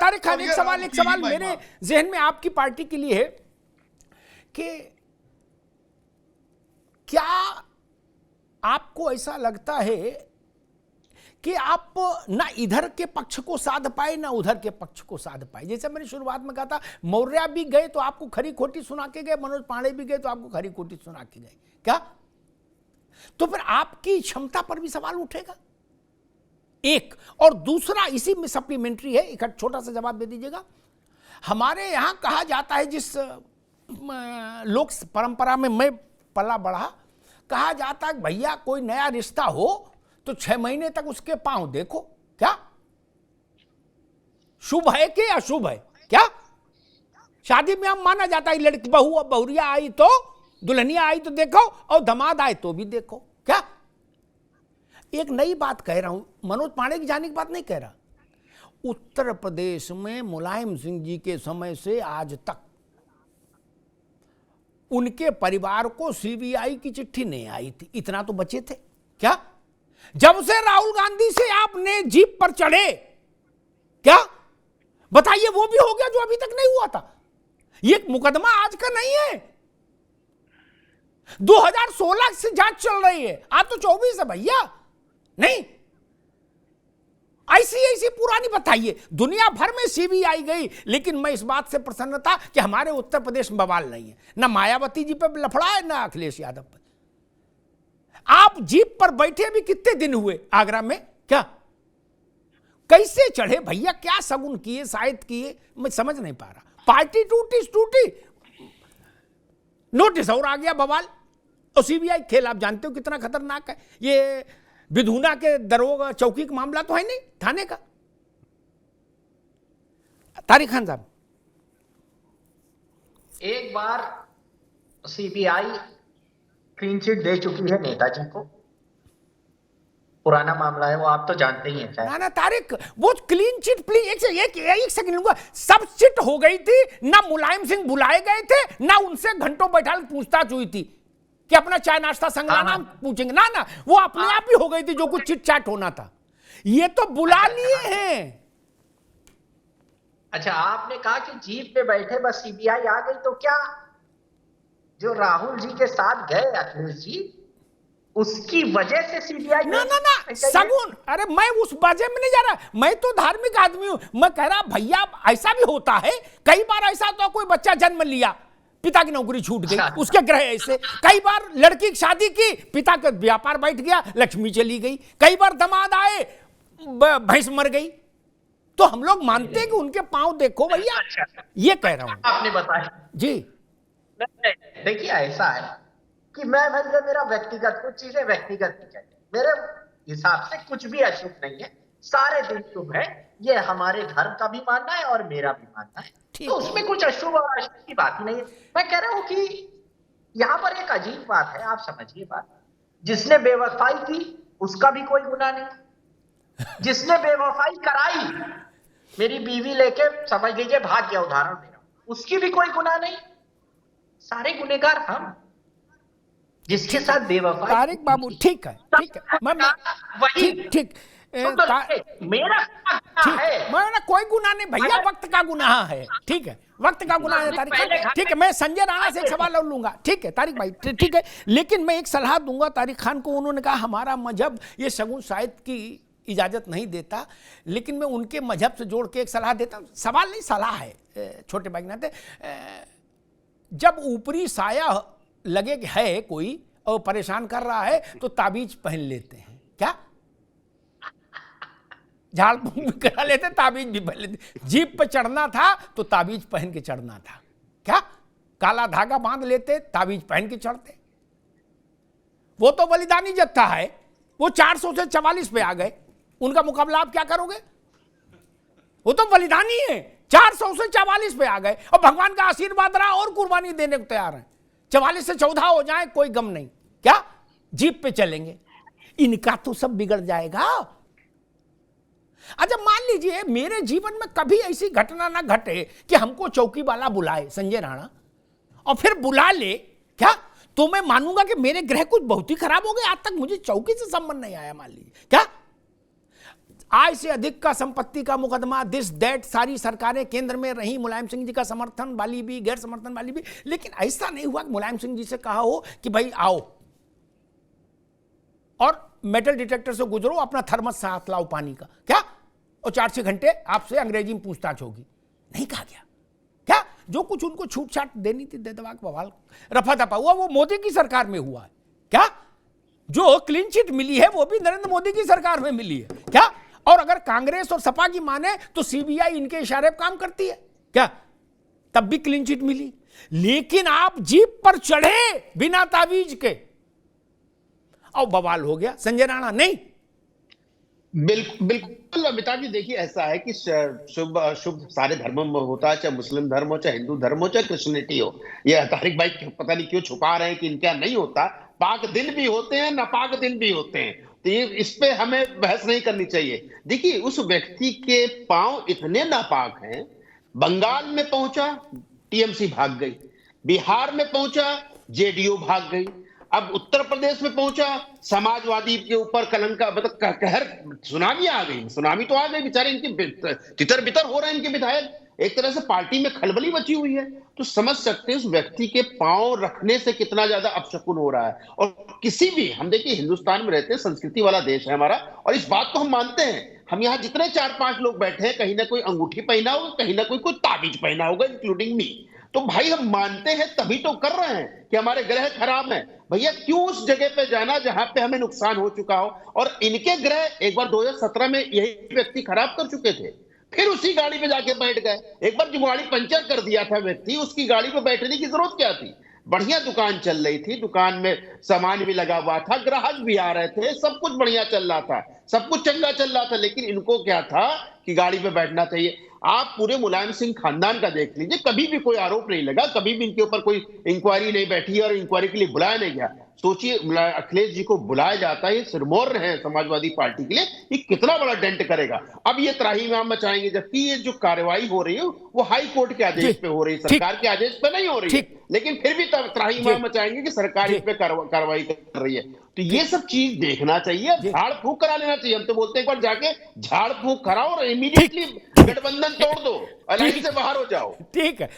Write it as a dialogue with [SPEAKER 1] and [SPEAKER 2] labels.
[SPEAKER 1] तारिक खान, एक सवाल मेरे जहन में आपकी पार्टी के लिए है कि क्या आपको ऐसा लगता है कि आप ना इधर के पक्ष को साध पाए ना उधर के पक्ष को साध पाए? जैसे मैंने शुरुआत में कहा था, मौर्य भी गए तो आपको खरी खोटी सुना के गए, मनोज पांडे भी गए तो आपको खरी खोटी सुना के गए, क्या? तो फिर आपकी क्षमता पर भी सवाल उठेगा, एक। और दूसरा इसी में सप्लीमेंट्री है, एक छोटा सा जवाब दे दीजिएगा। हमारे यहां कहा जाता है, जिस लोक परंपरा में मैं पला बढ़ा, कहा जाता है भैया कोई नया रिश्ता हो तो 6 महीने तक उसके पांव देखो, क्या शुभ है कि अशुभ है? क्या शादी में हम माना जाता है लड़की बहू, अब बहुरिया आई तो दुल्हनिया आई तो देखो, और दामाद आए तो भी देखो, क्या? एक नई बात कह रहा हूं, मनोज पांडे की जाने की बात नहीं कह रहा। उत्तर प्रदेश में मुलायम सिंह जी के समय से आज तक उनके परिवार को सीबीआई की चिट्ठी नहीं आई थी, इतना तो बचे थे, क्या? जब से राहुल गांधी से आपने जीप पर चढ़े, क्या बताइए वो भी हो गया जो अभी तक नहीं हुआ था। ये मुकदमा आज का नहीं है, 2016 से जांच चल रही है, आज तो 24 है भैया। नहीं ऐसी पुरानी बताइए, दुनिया भर में सीबीआई गई, लेकिन मैं इस बात से प्रसन्न था कि हमारे उत्तर प्रदेश में बवाल नहीं है, ना मायावती जी पे लफड़ा है ना अखिलेश यादव पर। आप जीप पर बैठे भी कितने दिन हुए आगरा में, क्या कैसे चढ़े भैया, क्या सगुन किए शायद किए, मैं समझ नहीं पा रहा। पार्टी टूटी, नोटिस और आ गया बवाल। और सीबीआई खेल आप जानते हो कितना खतरनाक है। ये विधुना के दरोगा चौकी का मामला तो है नहीं, थाने का। तारिक खान साहब,
[SPEAKER 2] एक बार सीबीआई क्लीन चिट दे चुकी है नेताजी को, पुराना मामला है वो, आप तो जानते ही हैं।
[SPEAKER 1] ना तारिक, वो क्लीन चिट, प्लीज एक सेकंड लूंगा, सब चिट हो गई थी ना, मुलायम सिंह बुलाए गए थे ना, उनसे घंटों बैठा पूछताछ हुई थी कि अपना चाय नाश्ता संगलाना पूछेंगे, ना वो अपने आप ही हो गई थी जो कुछ चिट चाट होना था। ये तो बुला लिए हैं।
[SPEAKER 2] अच्छा, आपने कहा कि जीप पे बैठे बस सीबीआई आ गई, तो क्या जो राहुल जी के साथ गए अखिलेश जी, उसकी वजह से सीबीआई?
[SPEAKER 1] ना सगुन, अरे मैं उस वजह में नहीं जा रहा, मैं तो धार्मिक आदमी हूं। मैं कह रहा भैया ऐसा भी होता है, कई बार ऐसा तो कोई बच्चा जन्म लिया, पिता की नौकरी छूट गई, उसके ग्रह ऐसे। कई बार लड़की की शादी की, पिता का व्यापार बैठ गया, लक्ष्मी चली गई। कई बार दामाद आए, भैंस मर गई। तो हम लोग मानते हैं कि उनके पांव देखो भैया, ये कह रहा हूं।
[SPEAKER 2] आपने बताया
[SPEAKER 1] जी।
[SPEAKER 2] देखिए ऐसा है कि मैं भैया, मेरा व्यक्तिगत कुछ चीजें व्यक्तिगत नहीं कहते, मेरे हिसाब से कुछ भी अशुभ नहीं है, सारे दिन शुभ है, ये हमारे धर्म का भी मानना है और मेरा भी मानना है, तो उसमें कुछ अशुभ और अशुभ की बात ही नहीं है। मैं कह रहा हूं कि यहां पर एक अजीब बात है, आप समझिए बात, जिसने बेवफाई की उसका भी कोई गुनाह नहीं, जिसने बेवफाई कराई, मेरी बीवी लेके समझ लीजिए भाग गया, उदाहरण दे रहा हूं, उसकी भी कोई गुनाह नहीं, सारे गुनहगार हम, जिसके साथ बेवफाई।
[SPEAKER 1] तारिक बाबू ठीक है,
[SPEAKER 2] वही
[SPEAKER 1] ठीक
[SPEAKER 2] मेरा है,
[SPEAKER 1] मैं कोई गुनाह नहीं भैया, वक्त का गुनाह है, ठीक है, वक्त का गुनाह है तारिक खान, ठीक है। मैं संजय राणा से एक सवाल और लूंगा, ठीक है तारिक भाई, ठीक है। लेकिन मैं एक सलाह दूंगा तारिक खान को, उन्होंने कहा हमारा मजहब ये शगुन शायद की इजाजत नहीं देता, लेकिन मैं उनके मजहब से जोड़ के एक सलाह देता हूं, सवाल नहीं सलाह है, छोटे भाई नाते। जब ऊपरी साया लगे कि है कोई और परेशान कर रहा है तो ताबीज पहन लेते हैं, क्या झाड़ फूंक भी करा लेते, ताबीज भी पहन लेते। जीप पे चढ़ना था तो ताबीज पहन के चढ़ना था, क्या काला धागा बांध लेते, ताबीज पहन के चढ़ते। वो तो बलिदानी जत्था है, वो 400 से 44 पे आ गए, उनका मुकाबला आप क्या करोगे? वो तो बलिदानी है, 400 से 44 पे आ गए और भगवान का आशीर्वाद रहा और कुर्बानी देने को तैयार है। 44 से 14 हो जाए कोई गम नहीं, क्या जीप पे चलेंगे। इनका तो सब बिगड़ जाएगा। अच्छा मान लीजिए मेरे जीवन में कभी ऐसी घटना ना घटे कि हमको चौकी वाला बुलाए संजय राणा, और फिर बुला ले, क्या तो मैं मानूंगा कि मेरे ग्रह कुछ बहुत ही खराब हो गए, आज तक मुझे चौकी से संबंध नहीं आया, मान लीजिए, क्या आय से अधिक का संपत्ति का मुकदमा, दिस दैट, सारी सरकारें केंद्र में रही, मुलायम सिंह जी का समर्थन वाली भी, गैर समर्थन वाली भी, लेकिन ऐसा नहीं हुआ कि मुलायम सिंह जी से कहा हो कि भाई आओ और मेटल डिटेक्टर से गुजरो, अपना थर्मस साथ लाओ पानी का, क्या, और 4-6 घंटे आपसे अंग्रेजी में पूछताछ होगी, नहीं कहा गया। क्या जो कुछ उनको छूट छाट देनी थी दे दबा के बवाल रफा दफा हुआ, वो मोदी की सरकार में हुआ है। क्या जो क्लीन चिट मिली है वो भी नरेंद्र मोदी की सरकार में मिली है। क्या, और अगर कांग्रेस और सपा की माने तो सीबीआई इनके इशारे पर काम करती है क्या, तब भी क्लीन चिट मिली। लेकिन आप जीप पर चढ़े बिना तावीज के और बवाल हो गया। संजय राणा नहीं,
[SPEAKER 3] बिल्कुल अमिताभ जी, देखिए ऐसा है कि शुभ शुभ सारे धर्मों में होता है, चाहे मुस्लिम धर्म हो, चाहे हिंदू धर्म हो, चाहे क्रिश्चियनिटी हो। ये तारिक भाई पता नहीं क्यों छुपा रहे हैं कि इनका नहीं होता। पाक दिन भी होते हैं, नापाक दिन भी होते हैं, तो ये इस पे हमें बहस नहीं करनी चाहिए। देखिए उस व्यक्ति के पांव इतने नापाक हैं, बंगाल में पहुंचा टीएमसी भाग गई, बिहार में पहुंचा जेडीयू भाग गई, अब उत्तर प्रदेश में पहुंचा समाजवादी के ऊपर कलंका, मतलब कहर, सुनामी आ गई। सुनामी तो आ गई, बेचारे इनके तितर बितर हो रहे हैं इनके विधायक, एक तरह से पार्टी में खलबली मची हुई है। तो समझ सकते हैं उस व्यक्ति के पांव रखने से कितना ज्यादा अपशकुन हो रहा है। और किसी भी, हम देखिए हिंदुस्तान में रहते हैं, संस्कृति वाला देश है हमारा, और इस बात को हम मानते हैं। हम यहाँ जितने 4-5 लोग बैठे हैं, कहीं ना कोई अंगूठी पहना होगा, कहीं ना कोई ताबीज पहना होगा, इंक्लूडिंग मी। तो भाई हम मानते हैं तभी तो कर रहे हैं कि हमारे ग्रह खराब हैं। भैया क्यों उस जगह पे जाना जहां पे हमें नुकसान हो चुका हो। और इनके ग्रह एक बार 2017 में यही व्यक्ति खराब कर चुके थे, फिर उसी गाड़ी पे जाके बैठ गए। एक बार जो गाड़ी पंचर कर दिया था व्यक्ति, उसकी गाड़ी पे बैठने की जरूरत क्या थी। बढ़िया दुकान चल रही थी, दुकान में सामान भी लगा हुआ था, ग्राहक भी आ रहे थे, सब कुछ बढ़िया चल रहा था, सब कुछ चंगा चल रहा था, लेकिन इनको क्या था कि गाड़ी पे बैठना चाहिए। आप पूरे मुलायम सिंह खानदान का देख लीजिए, कभी भी कोई आरोप नहीं लगा, कभी भी इनके ऊपर कोई इंक्वायरी नहीं बैठी और इंक्वायरी के लिए बुलाया नहीं गया। सोचिए अखिलेश जी को बुलाया जाता है, ये सिरमौर रहे हैं समाजवादी पार्टी के लिए, ये कितना बड़ा डेंट करेगा। अब ये त्राहिमाम मचाएंगे, जबकि ये जो कार्रवाई हो रही है वो हाई कोर्ट के आदेश पे हो रही है, सरकार के आदेश पे नहीं हो रही है, लेकिन फिर भी त्राहिमाम मचाएंगे कि सरकार इस पे कार्रवाई कर रही है। तो ये सब चीज देखना चाहिए, झाड़ फूक करा लेना चाहिए। हम तो बोलते हैं एक बार जाके झाड़ फूक कराओ और इमीडिएटली गठबंधन तोड़ दो, एलआईसी से बाहर हो जाओ।
[SPEAKER 1] ठीक है।